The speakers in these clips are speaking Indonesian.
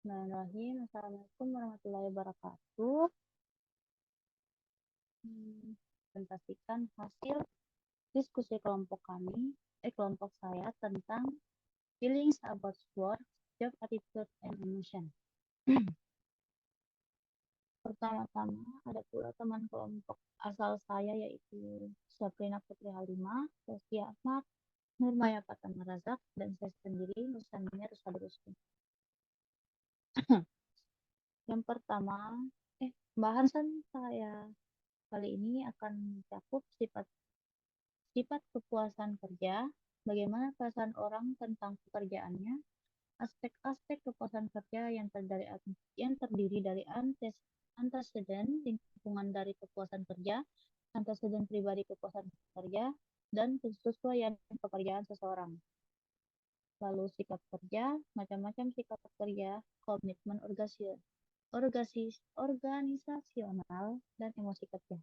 Bismillahirrahmanirrahim. Assalamualaikum warahmatullahi wabarakatuh. Presentasikan hasil diskusi kelompok saya tentang feelings about work, job attitude, and emotion. Pertama-tama ada pula teman kelompok asal saya yaitu Sabrina Putri Halimah, Sofia Ahmad, Nurmaya Fatama Razak, dan saya sendiri Nursanina Rusadi Rusdi. Yang pertama, bahasan saya kali ini akan mencakup sifat kepuasan kerja, bagaimana perasaan orang tentang pekerjaannya, aspek-aspek kepuasan kerja yang terdiri dari anteseden lingkungan dari kepuasan kerja, anteseden pribadi kepuasan kerja, dan kesesuaian pekerjaan seseorang. Lalu sikap kerja, macam-macam sikap kerja, komitmen organisasional, dan emosi kerja.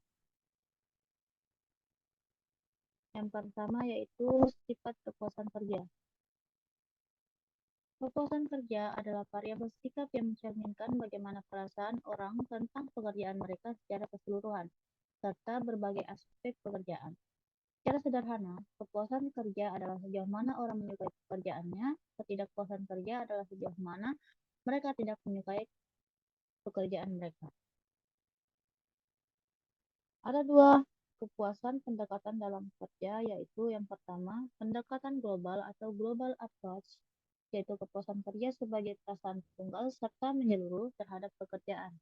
Yang pertama yaitu sifat kepuasan kerja. Kepuasan kerja adalah variabel sikap yang mencerminkan bagaimana perasaan orang tentang pekerjaan mereka secara keseluruhan, serta berbagai aspek pekerjaan. Secara sederhana, kepuasan kerja adalah sejauh mana orang menyukai pekerjaannya, ketidakpuasan kerja adalah sejauh mana mereka tidak menyukai pekerjaan mereka. Ada dua kepuasan pendekatan dalam kerja, yaitu yang pertama, pendekatan global atau global approach, yaitu kepuasan kerja sebagai perasaan tunggal serta menyeluruh terhadap pekerjaan.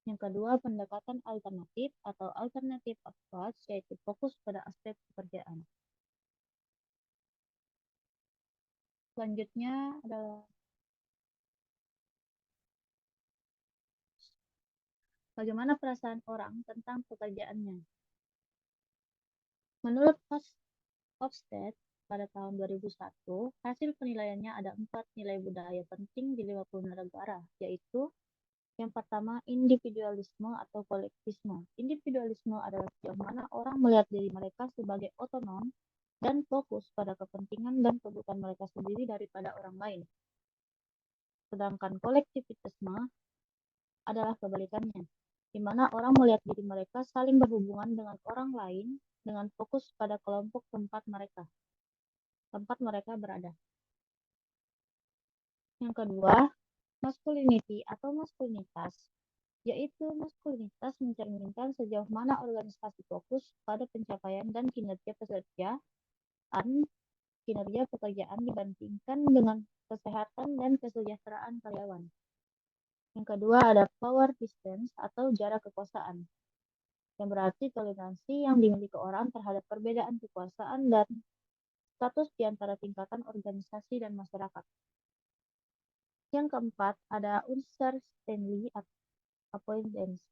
Yang kedua, pendekatan alternatif atau alternative approach, yaitu fokus pada aspek pekerjaan. Selanjutnya adalah bagaimana perasaan orang tentang pekerjaannya. Menurut Hofstede, pada tahun 2001, hasil penilaiannya ada 4 nilai budaya penting di 50 negara, yaitu yang pertama, individualisme atau kolektivisme. Individualisme adalah sejauh mana orang melihat diri mereka sebagai otonom dan fokus pada kepentingan dan kebutuhan mereka sendiri daripada orang lain. Sedangkan kolektivitasme adalah kebalikannya, di mana orang melihat diri mereka saling berhubungan dengan orang lain dengan fokus pada kelompok tempat mereka berada. Yang kedua, masculinity atau maskulinitas, yaitu maskulinitas mencerminkan sejauh mana organisasi fokus pada pencapaian dan kinerja pekerjaan dibandingkan dengan kesehatan dan kesejahteraan karyawan. Yang kedua ada power distance atau jarak kekuasaan, yang berarti toleransi yang dimiliki orang terhadap perbedaan kekuasaan dan status di antara tingkatan organisasi dan masyarakat. Yang keempat ada unsur Stanley avoidance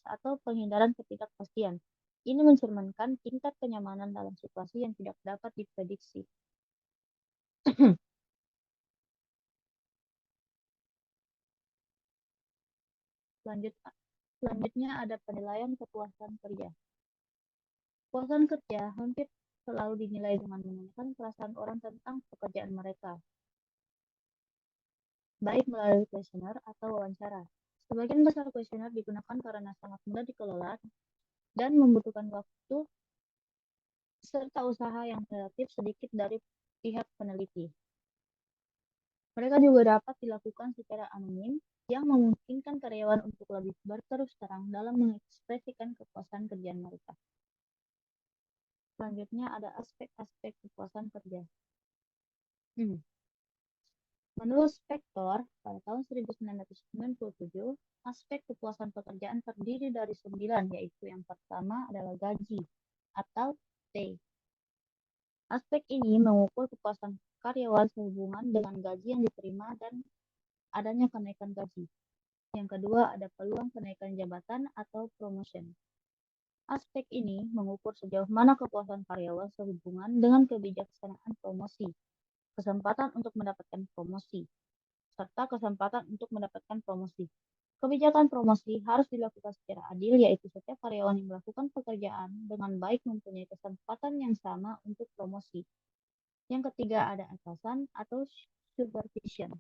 atau penghindaran ketidakpastian. Ini mencerminkan tingkat kenyamanan dalam situasi yang tidak dapat diprediksi. Selanjutnya ada penilaian kepuasan kerja. Kepuasan kerja hampir selalu dinilai dengan menggunakan perasaan orang tentang pekerjaan mereka, baik melalui kuesioner atau wawancara. Sebagian besar kuesioner digunakan karena sangat mudah dikelola dan membutuhkan waktu serta usaha yang relatif sedikit dari pihak peneliti. Mereka juga dapat dilakukan secara anonim yang memungkinkan karyawan untuk lebih berterus terang dalam mengekspresikan kepuasan kerjaan mereka. Selanjutnya ada aspek-aspek kepuasan kerja. Menurut Spector, pada tahun 1997, aspek kepuasan pekerjaan terdiri dari 9, yaitu yang pertama adalah gaji atau pay. Aspek ini mengukur kepuasan karyawan sehubungan dengan gaji yang diterima dan adanya kenaikan gaji. Yang kedua ada peluang kenaikan jabatan atau promotion. Aspek ini mengukur sejauh mana kepuasan karyawan sehubungan dengan kebijaksanaan promosi, kesempatan untuk mendapatkan promosi, serta kesempatan untuk mendapatkan promosi. Kebijakan promosi harus dilakukan secara adil, yaitu setiap karyawan yang melakukan pekerjaan dengan baik mempunyai kesempatan yang sama untuk promosi. Yang ketiga ada atasan atau supervision.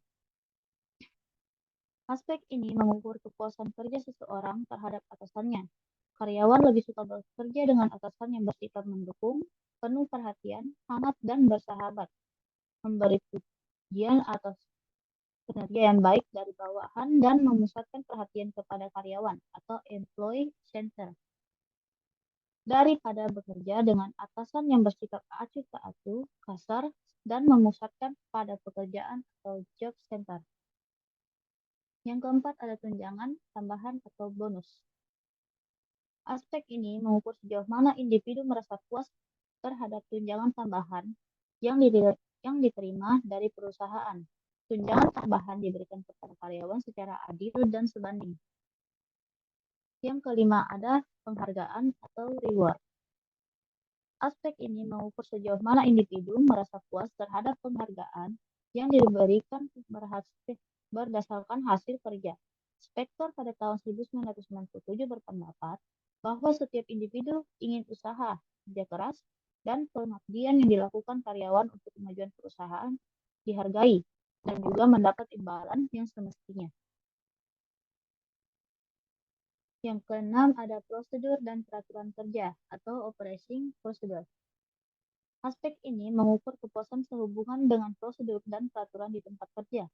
Aspek ini mengukur kepuasan kerja seseorang terhadap atasannya. Karyawan lebih suka bekerja dengan atasan yang bersikap mendukung, penuh perhatian, hangat, dan bersahabat, memberi pujian atas kinerja yang baik dari bawahan, dan memusatkan perhatian kepada karyawan atau employee center daripada bekerja dengan atasan yang bersikap acuh tak acuh, kasar, dan memusatkan pada pekerjaan atau job center. Yang keempat ada tunjangan, tambahan, atau bonus. Aspek ini mengukur sejauh mana individu merasa puas terhadap tunjangan tambahan yang diterima dari perusahaan. Tunjangan tambahan diberikan kepada karyawan secara adil dan sebanding. Yang kelima ada penghargaan atau reward. Aspek ini mengukur sejauh mana individu merasa puas terhadap penghargaan yang diberikan berdasarkan hasil kerja. Spektor pada tahun 1997 berpendapat bahwa setiap individu ingin usaha, kerja keras, dan pengabdian yang dilakukan karyawan untuk kemajuan perusahaan dihargai dan juga mendapat imbalan yang semestinya. Yang keenam ada prosedur dan peraturan kerja atau operating procedure. Aspek ini mengukur kepuasan sehubungan dengan prosedur dan peraturan di tempat kerja.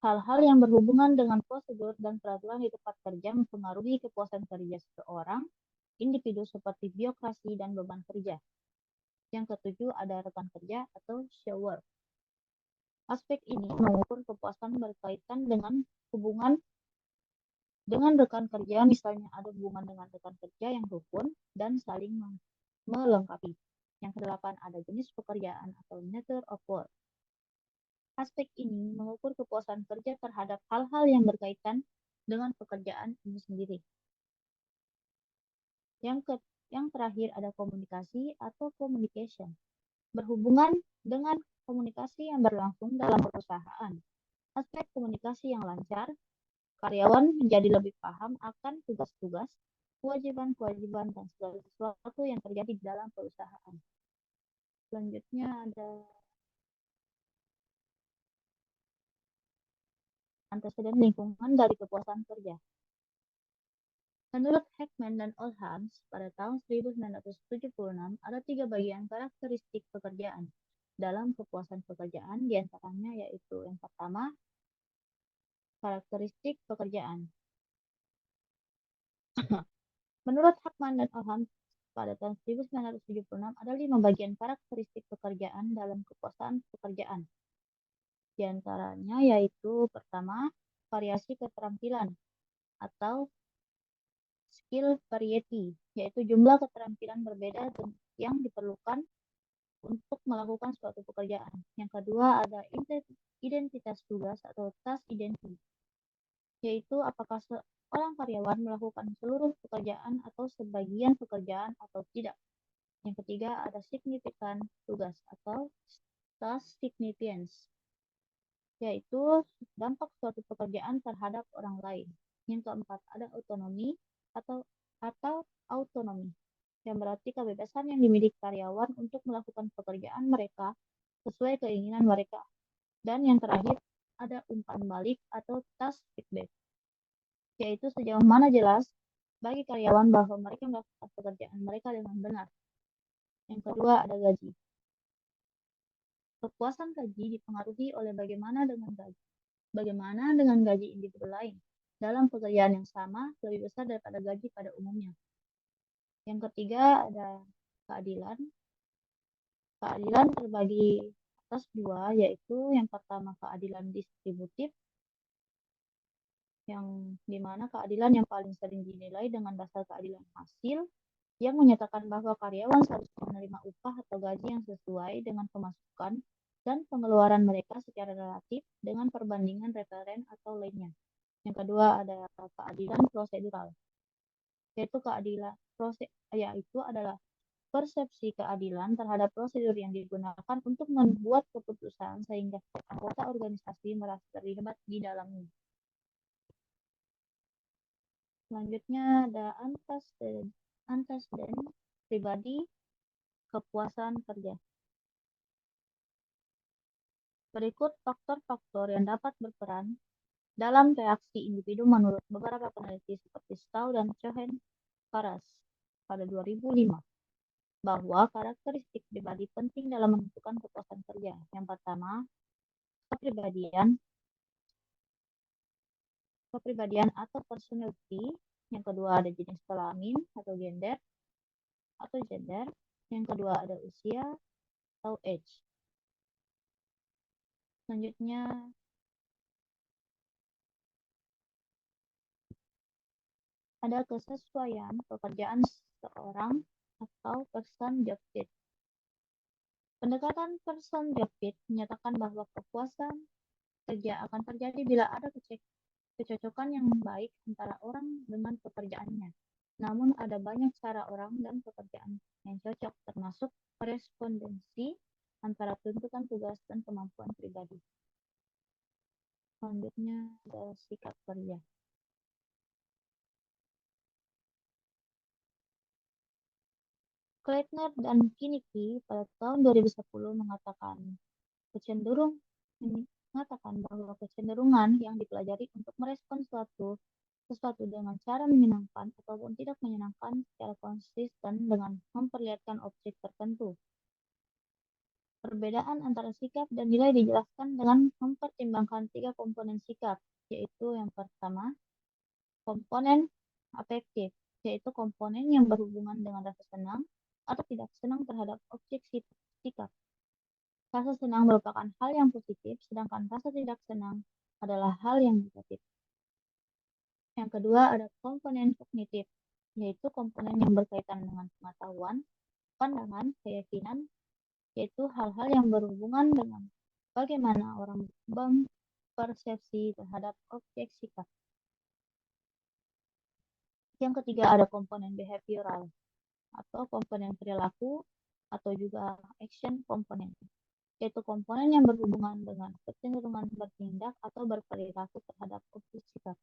Hal-hal yang berhubungan dengan prosedur dan peraturan di tempat kerja mempengaruhi kepuasan kerja seseorang, individu seperti birokrasi dan beban kerja. Yang ketujuh ada rekan kerja atau shower. Aspek ini mengukur kepuasan berkaitan dengan hubungan dengan rekan kerja, misalnya ada hubungan dengan rekan kerja yang rukun dan saling melengkapi. Yang kedelapan ada jenis pekerjaan atau nature of work. Aspek ini mengukur kepuasan kerja terhadap hal-hal yang berkaitan dengan pekerjaan ini sendiri. Yang terakhir ada komunikasi atau communication. Berhubungan dengan komunikasi yang berlangsung dalam perusahaan. Aspek komunikasi yang lancar, karyawan menjadi lebih paham akan tugas-tugas, kewajiban-kewajiban, dan segala sesuatu yang terjadi di dalam perusahaan. Selanjutnya ada antecedent lingkungan dari kepuasan kerja. Menurut Heckman dan Olhams, pada tahun 1976 ada 3 bagian karakteristik pekerjaan dalam kepuasan pekerjaan, diantaranya yaitu yang pertama, karakteristik pekerjaan. Menurut Heckman dan Olhams, pada tahun 1976 ada 5 bagian karakteristik pekerjaan dalam kepuasan pekerjaan. Di antaranya yaitu pertama, variasi keterampilan atau skill variety, yaitu jumlah keterampilan berbeda yang diperlukan untuk melakukan suatu pekerjaan. Yang kedua ada identitas tugas atau task identity, yaitu apakah seorang karyawan melakukan seluruh pekerjaan atau sebagian pekerjaan atau tidak. Yang ketiga ada signifikan tugas atau task significance, yaitu dampak suatu pekerjaan terhadap orang lain. Yang keempat ada autonomy atau autonomi, yang berarti kebebasan yang dimiliki karyawan untuk melakukan pekerjaan mereka sesuai keinginan mereka. Dan yang terakhir ada umpan balik atau task feedback, yaitu sejauh mana jelas bagi karyawan bahwa mereka melakukan pekerjaan mereka dengan benar. Yang kedua ada gaji. Kepuasan gaji dipengaruhi oleh bagaimana dengan gaji individu lain dalam pekerjaan yang sama lebih besar daripada gaji pada umumnya. Yang ketiga ada keadilan. Keadilan terbagi atas dua, yaitu yang pertama keadilan distributif, yang dimana keadilan yang paling sering dinilai dengan dasar keadilan hasil, yang menyatakan bahwa karyawan seharusnya menerima upah atau gaji yang sesuai dengan pemasukan dan pengeluaran mereka secara relatif dengan perbandingan referen atau lainnya. Yang kedua ada keadilan prosedural, yaitu adalah persepsi keadilan terhadap prosedur yang digunakan untuk membuat keputusan sehingga anggota organisasi merasa terlibat di dalamnya. Selanjutnya ada antecedent pribadi kepuasan kerja. Berikut faktor-faktor yang dapat berperan dalam reaksi individu menurut beberapa peneliti seperti Stowe dan Cohen-Faras pada 2005 bahwa karakteristik pribadi penting dalam menentukan kepuasan kerja. Yang pertama, kepribadian, atau personality. Yang kedua ada jenis kelamin atau gender. Yang kedua ada usia atau age. Selanjutnya ada kesesuaian pekerjaan seorang atau person job fit. Pendekatan person job fit menyatakan bahwa kepuasan kerja akan terjadi bila ada kecocokan yang baik antara orang dengan pekerjaannya. Namun ada banyak cara orang dan pekerjaan yang cocok, termasuk korespondensi antara tuntutan tugas dan kemampuan pribadi. Selanjutnya ada sikap kerja. Kleitner dan Kinnicky pada tahun 2010 mengatakan bahwa kecenderungan yang dipelajari untuk merespon sesuatu dengan cara menyenangkan ataupun tidak menyenangkan secara konsisten dengan memperlihatkan objek tertentu. Perbedaan antara sikap dan nilai dijelaskan dengan mempertimbangkan 3 komponen sikap, yaitu yang pertama, komponen afektif, yaitu komponen yang berhubungan dengan rasa senang atau tidak senang terhadap objek sikap. Rasa senang merupakan hal yang positif, sedangkan rasa tidak senang adalah hal yang negatif. Yang kedua ada komponen kognitif, yaitu komponen yang berkaitan dengan pengetahuan, pandangan, keyakinan, yaitu hal-hal yang berhubungan dengan bagaimana orang berpersepsi terhadap objek sikap. Yang ketiga ada komponen behavioral, atau komponen perilaku, atau juga action komponen, yaitu komponen yang berhubungan dengan kecenderungan bertindak atau berperilaku terhadap objek sikap.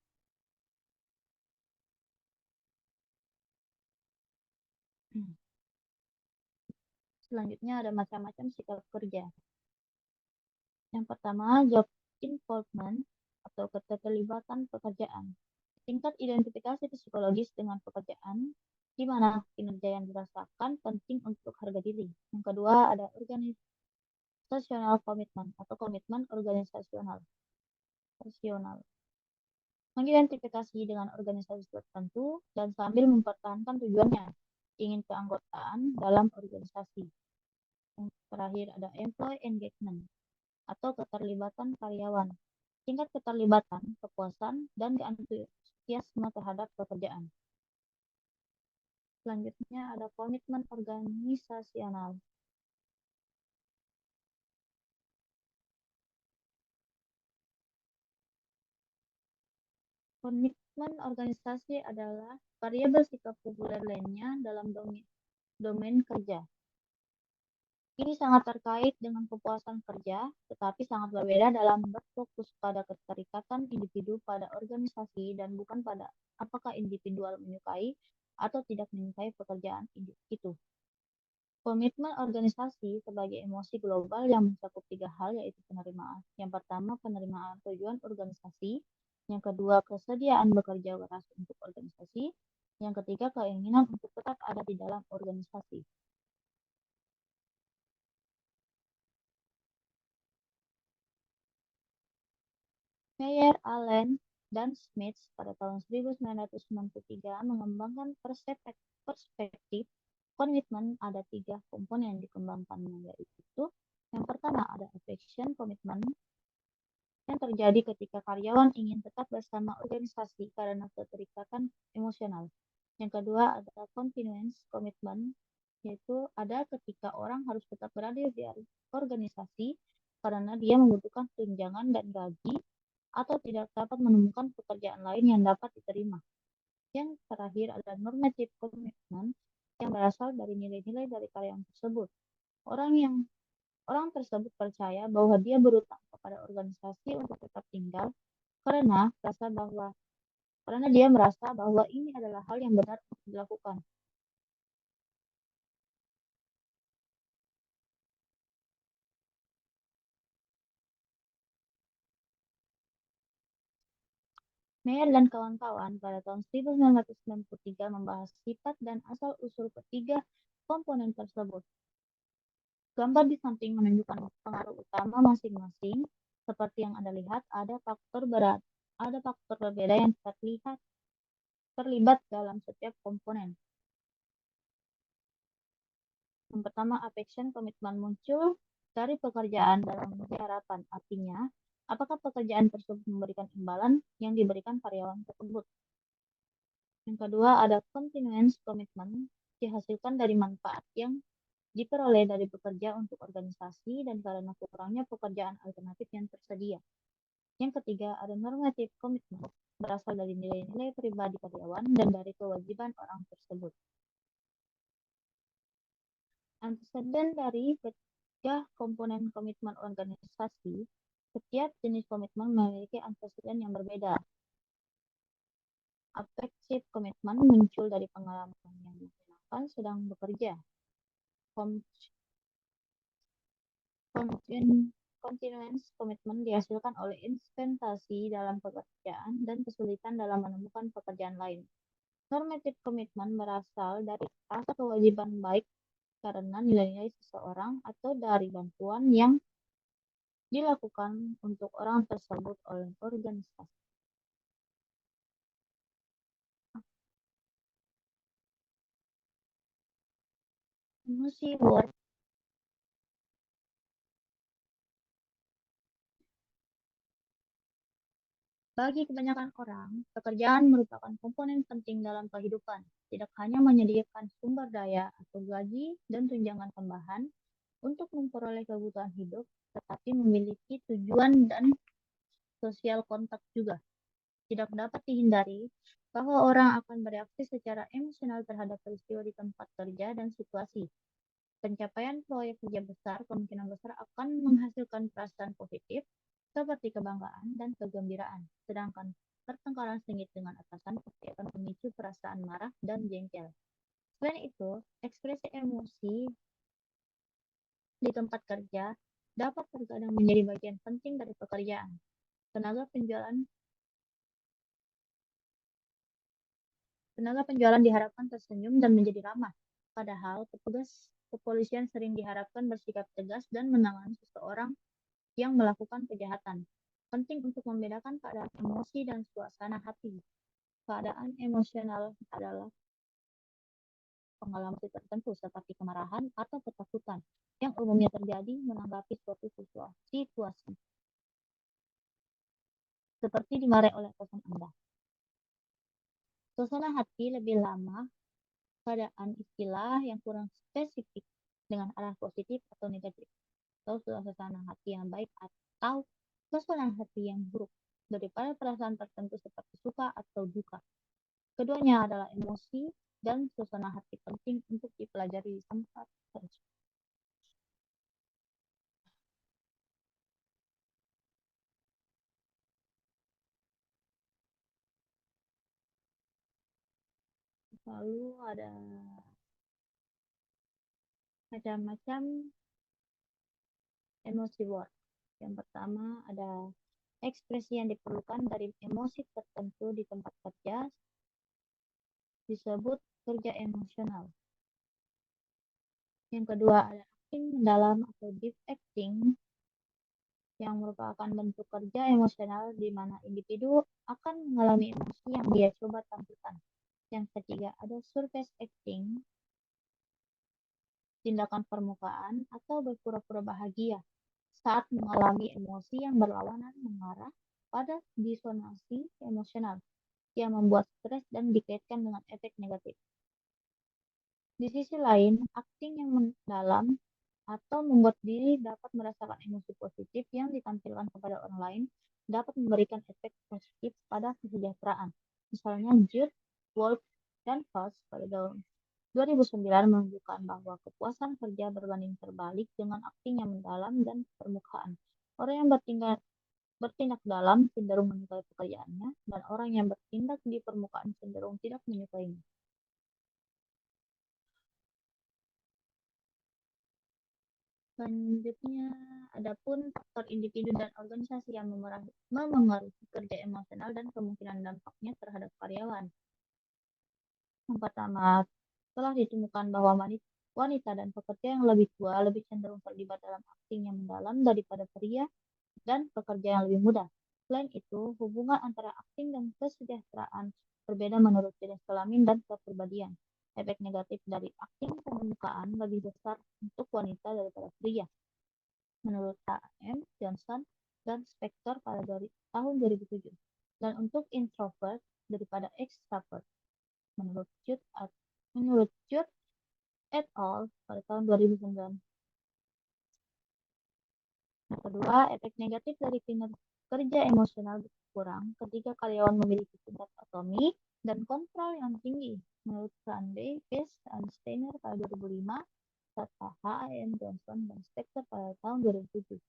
Selanjutnya ada macam-macam sikap kerja. Yang pertama, job involvement atau keterlibatan pekerjaan. Tingkat identifikasi psikologis dengan pekerjaan, di mana kinerja yang dirasakan penting untuk harga diri. Yang kedua, ada organizational commitment atau komitmen organisasional. Mengidentifikasi dengan organisasi tertentu dan sambil mempertahankan tujuannya, ingin keanggotaan dalam organisasi. Yang terakhir ada employee engagement atau keterlibatan karyawan. Tingkat keterlibatan, kepuasan, dan antusiasme terhadap pekerjaan. Selanjutnya ada komitmen organisasional. Komitmen organisasi adalah variabel sikap populer lainnya dalam domain kerja. Ini sangat terkait dengan kepuasan kerja, tetapi sangat berbeda dalam berfokus pada keterikatan individu pada organisasi dan bukan pada apakah individual menyukai atau tidak menyukai pekerjaan itu. Komitmen organisasi sebagai emosi global yang mencakup 3 hal, yaitu penerimaan. Yang pertama, penerimaan tujuan organisasi. Yang kedua, kesediaan bekerja keras untuk organisasi. Yang ketiga, keinginan untuk tetap ada di dalam organisasi. Meyer, Allen, dan Smith pada tahun 1993 mengembangkan perspektif komitmen. Ada 3 komponen yang dikembangkannya, yaitu yang pertama ada affection komitmen yang terjadi ketika karyawan ingin tetap bersama organisasi karena keterikatan emosional. Yang kedua ada convenience komitmen, yaitu ada ketika orang harus tetap berada di organisasi karena dia membutuhkan tunjangan dan gaji atau tidak dapat menemukan pekerjaan lain yang dapat diterima. Yang terakhir ada normative commitment yang berasal dari nilai-nilai dari karyawan tersebut. Orang tersebut percaya bahwa dia berutang kepada organisasi untuk tetap tinggal karena dia merasa bahwa ini adalah hal yang benar untuk dilakukan. Meyer dan kawan-kawan pada tahun 1993 membahas sifat dan asal-usul ketiga komponen tersebut. Gambar di samping menunjukkan pengaruh utama masing-masing. Seperti yang Anda lihat, ada faktor berbeda yang terlibat dalam setiap komponen. Yang pertama, affection, komitmen muncul dari pekerjaan dalam memiliki harapan. Artinya, apakah pekerjaan tersebut memberikan imbalan yang diberikan karyawan tersebut. Yang kedua, ada continuance komitmen, dihasilkan dari manfaat yang diperoleh dari bekerja untuk organisasi dan karena kurangnya pekerjaan alternatif yang tersedia. Yang ketiga, ada normative commitment, berasal dari nilai-nilai pribadi karyawan dan dari kewajiban orang tersebut. Anteseden dari ketiga komponen komitmen organisasi, setiap jenis komitmen memiliki anteseden yang berbeda. Affective komitmen muncul dari pengalaman yang menyenangkan sedang bekerja. Continuance komitmen dihasilkan oleh investasi dalam pekerjaan dan kesulitan dalam menemukan pekerjaan lain. Normative komitmen berasal dari rasa kewajiban baik karena nilai-nilai seseorang atau dari bantuan yang dilakukan untuk orang tersebut oleh organisasi. Emosi work. Bagi kebanyakan orang, pekerjaan merupakan komponen penting dalam kehidupan. Tidak hanya menyediakan sumber daya atau gaji dan tunjangan tambahan untuk memperoleh kebutuhan hidup, tetapi memiliki tujuan dan sosial kontak juga. Tidak dapat dihindari bahwa orang akan bereaksi secara emosional terhadap peristiwa di tempat kerja dan situasi. Pencapaian proyek kerja besar kemungkinan besar akan menghasilkan perasaan positif seperti kebanggaan dan kegembiraan, sedangkan pertengkaran sengit dengan atasan pasti akan memicu perasaan marah dan jengkel. Selain itu, ekspresi emosi di tempat kerja dapat terkadang menjadi bagian penting dari pekerjaan. Tenaga penjualan diharapkan tersenyum dan menjadi ramah, padahal petugas kepolisian sering diharapkan bersikap tegas dan menangani seseorang yang melakukan kejahatan. Penting untuk membedakan keadaan emosi dan suasana hati. Keadaan emosional adalah pengalaman tertentu seperti kemarahan atau ketakutan yang umumnya terjadi menanggapi suatu situasi, seperti dimarahi oleh atasan Anda. Suasana hati lebih lama keadaan istilah yang kurang spesifik dengan arah positif atau negatif, atau suasana hati yang baik atau suasana hati yang buruk, daripada perasaan tertentu seperti suka atau duka. Keduanya adalah emosi dan suasana hati penting untuk dipelajari di tempat kerja. Lalu ada macam-macam emosi word. Yang pertama ada ekspresi yang diperlukan dari emosi tertentu di tempat kerja disebut kerja emosional. Yang kedua ada acting mendalam atau deep acting yang merupakan bentuk kerja emosional di mana individu akan mengalami emosi yang dia coba tampilkan. Yang ketiga ada surface acting, tindakan permukaan atau berpura-pura bahagia saat mengalami emosi yang berlawanan mengarah pada disonansi emosional yang membuat stres dan dikaitkan dengan efek negatif. Di sisi lain, acting yang mendalam atau membuat diri dapat merasakan emosi positif yang ditampilkan kepada orang lain dapat memberikan efek positif pada kesejahteraan. Misalnya, Jude, Wolf, dan Faust pada tahun 2009 menunjukkan bahwa kepuasan kerja berbanding terbalik dengan acting yang mendalam dan permukaan. Orang yang bertindak dalam cenderung menyukai pekerjaannya, dan orang yang bertindak di permukaan cenderung tidak menyukainya. Selanjutnya Adapun faktor individu dan organisasi yang memengaruhi kerja emosional dan kemungkinan dampaknya terhadap karyawan. Yang pertama, telah ditemukan bahwa wanita dan pekerja yang lebih tua lebih cenderung terlibat dalam akting yang mendalam daripada pria dan pekerja yang lebih muda. Selain itu, hubungan antara akting dan kesejahteraan berbeda menurut jenis kelamin dan kepribadian. Efek negatif dari akting permukaan lebih besar untuk wanita daripada pria. Menurut H.M. Johnson dan Spector pada tahun 2007. Dan untuk introvert daripada extrovert. Menurut Judd et al. Pada tahun 2009. Yang kedua, efek negatif dari kerja emosional berkurang ketika karyawan memiliki tingkat otonomi dan kontrol yang tinggi. Menurut Sunday, Case, dan Steiner pada 2005, serta H.M. Johnson dan Spector pada tahun 2007.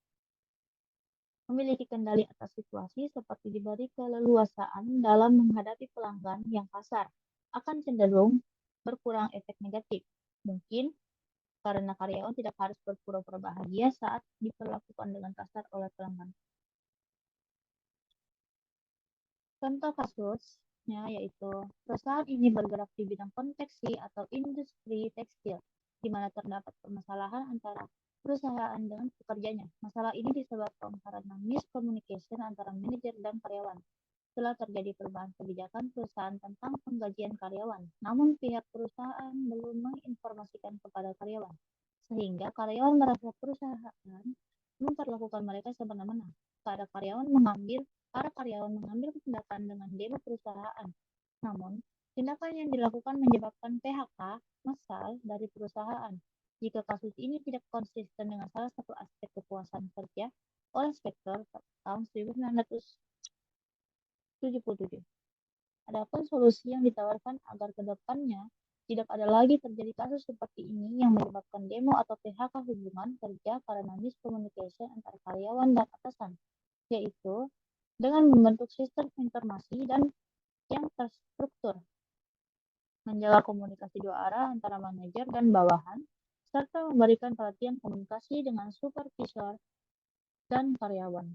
Memiliki kendali atas situasi seperti diberi keleluasaan dalam menghadapi pelanggan yang kasar akan cenderung berkurang efek negatif. Mungkin karena karyawan tidak harus berpura-pura bahagia saat diperlakukan dengan kasar oleh pelanggan. Contoh kasusnya yaitu perusahaan ini bergerak di bidang konveksi atau industri tekstil, di mana terdapat permasalahan antara perusahaan dengan pekerjanya. Masalah ini disebabkan karena miscommunication antara manajer dan karyawan. Setelah terjadi perubahan kebijakan perusahaan tentang penggajian karyawan, namun pihak perusahaan belum menginformasikan kepada karyawan, sehingga karyawan merasa perusahaan memperlakukan mereka semena-mena. Para karyawan mengambil tindakan dengan demo perusahaan. Namun, tindakan yang dilakukan menyebabkan PHK massal dari perusahaan. Jika kasus ini tidak konsisten dengan salah satu aspek kepuasan kerja oleh Spector tahun 1977. Adapun solusi yang ditawarkan agar ke depannya tidak ada lagi terjadi kasus seperti ini yang menyebabkan demo atau PHK hubungan kerja karena miscommunication antara karyawan dan atasan, yaitu dengan membentuk sistem informasi dan yang terstruktur, menjaga komunikasi dua arah antara manajer dan bawahan, serta memberikan pelatihan komunikasi dengan supervisor dan karyawan.